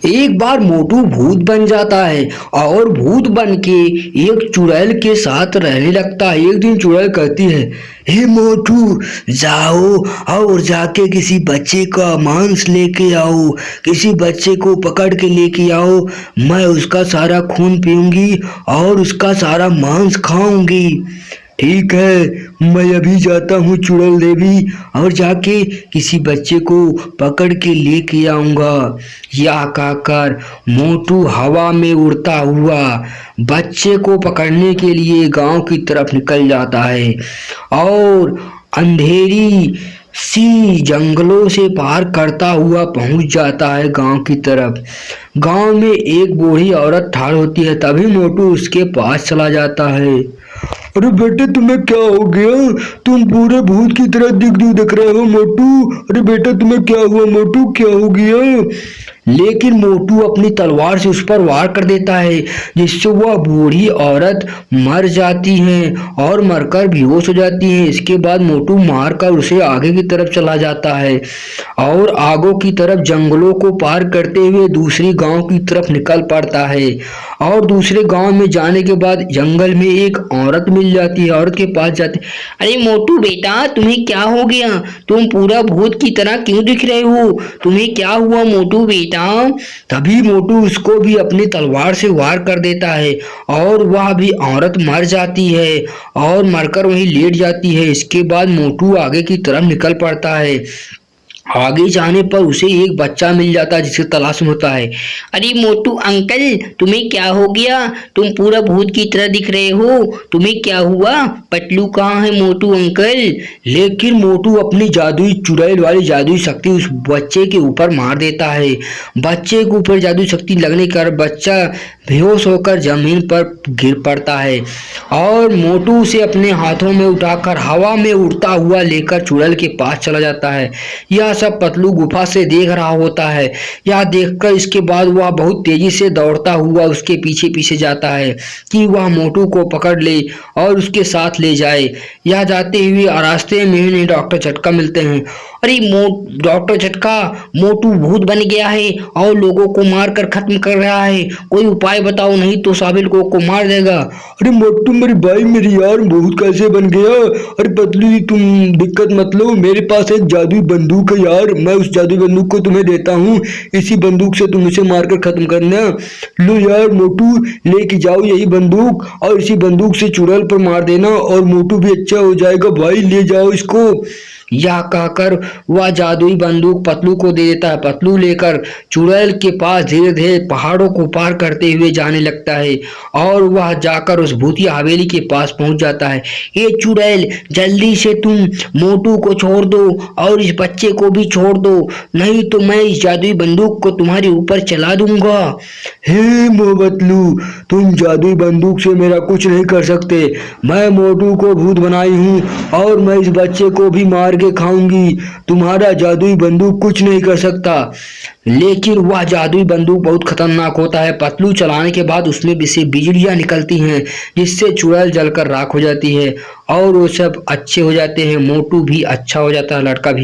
एक बार मोटू भूत बन जाता है और भूत बन के एक चुड़ैल के साथ रहने लगता है। एक दिन चुड़ैल कहती है, हे मोटू, जाओ और जाके किसी बच्चे का मांस लेके आओ, किसी बच्चे को पकड़ के लेके आओ। मैं उसका सारा खून पीऊंगी और उसका सारा मांस खाऊंगी। ठीक है, मैं अभी जाता हूँ चुड़ैल देवी, और जाके किसी बच्चे को पकड़ के लेके आऊंगा। यह कहकर मोटू हवा में उड़ता हुआ बच्चे को पकड़ने के लिए गांव की तरफ निकल जाता है और अंधेरी सी जंगलों से पार करता हुआ पहुंच जाता है गांव की तरफ। गांव में एक बूढ़ी औरत ठाड़ होती है, तभी मोटू उसके पास चला जाता है। अरे बेटे, तुम्हें क्या हो गया? तुम पूरे भूत की तरह दिख रहे हो मोटू। अरे बेटा, तुम्हें क्या हुआ मोटू? क्या हो गया? लेकिन मोटू अपनी तलवार से उस पर वार कर देता है, जिससे वह बूढ़ी औरत मर जाती है और मरकर बेहोश हो जाती है। इसके बाद मोटू मारकर उसे आगे की तरफ चला जाता है और आगों की तरफ जंगलों को पार करते हुए दूसरी गांव की तरफ निकल पड़ता है। और दूसरे गांव में जाने के बाद जंगल में एक औरत मिल जाती है। औरत के पास जाते, अरे मोटू बेटा, तुम्हें क्या हो गया? तुम पूरा भूत की तरह क्यों दिख रहे हो? तुम्हें क्या हुआ मोटू बेटा? तभी मोटू उसको भी अपनी तलवार से वार कर देता है और वह भी औरत मर जाती है और मरकर वहीं लेट जाती है। इसके बाद मोटू आगे की तरफ निकल पड़ता है। आगे जाने पर उसे एक बच्चा मिल जाता है जिसे तलाश में होता है। अरे मोटू अंकल, तुम्हें क्या हो गया? तुम पूरा भूत की तरह दिख रहे हो। तुम्हें क्या हुआ? पतलू कहाँ है मोटू अंकल? लेकिन मोटू अपनी जादुई चुड़ैल वाली जादुई शक्ति उस बच्चे के ऊपर मार देता है। बच्चे के ऊपर जादुई शक्ति लगने का बच्चा बेहोश होकर जमीन पर गिर पड़ता है और मोटू उसे अपने हाथों में उठाकर हवा में उड़ता हुआ लेकर चुड़ैल के पास चला जाता है। यह सब पतलू गुफा से देख रहा होता है। यह देखकर इसके बाद वह बहुत तेजी से दौड़ता हुआ उसके पीछे पीछे जाता है कि वह मोटू को पकड़ ले और उसके साथ ले जाए। यह जाते हुए रास्ते में उन्हें डॉक्टर झटका मिलते हैं। अरे डॉक्टर झटका, मोटू भूत बन गया है और लोगों को मारकर खत्म कर रहा है। कोई उपाय बताओ, नहीं तो सभी लोगों को मार देगा। अरे मोटू मेरी भाई, मेरी यार, भूत कैसे बन गया? अरे पतलू, तुम दिक्कत मत लो, मेरे पास एक जादुई बंदूक है यार। मैं उस जादुई बंदूक को तुम्हें देता हूँ। इसी बंदूक से तुम उसे मारकर खत्म करना। लो यार मोटू, लेके जाओ यही बंदूक और इसी बंदूक से चुड़ैल पर मार देना और मोटू भी अच्छा हो जाएगा। भाई ले जाओ इसको। यह कहकर वह जादुई बंदूक पतलू को दे देता है। पतलू लेकर चुड़ैल के पास धीरे धीरे पहाड़ों को पार करते हुए जाने लगता है और वह जाकर उस भूतिया हवेली के पास पहुंच जाता है। ये चुड़ैल, जल्दी से तुम मोटू को छोड़ दो और इस बच्चे को भी छोड़ दो, नहीं तो मैं इस जादुई बंदूक को तुम्हारे ऊपर चला दूंगा। हे मोहबतलू, तुम जादुई बंदूक से मेरा कुछ नहीं कर सकते। मैं मोटू को भूत बनाई हूँ और मैं इस बच्चे को भी मार के खाऊंगी। तुम्हारा जादुई बंदूक कुछ नहीं कर सकता। लेकिन वह जादुई बंदूक बहुत खतरनाक होता है। पतलू चलाने के बाद उसमें से बिजलियां निकलती हैं, जिससे चुड़ैल जलकर राख हो जाती है और वो सब अच्छे हो जाते हैं। मोटू भी अच्छा हो जाता है, लड़का भी।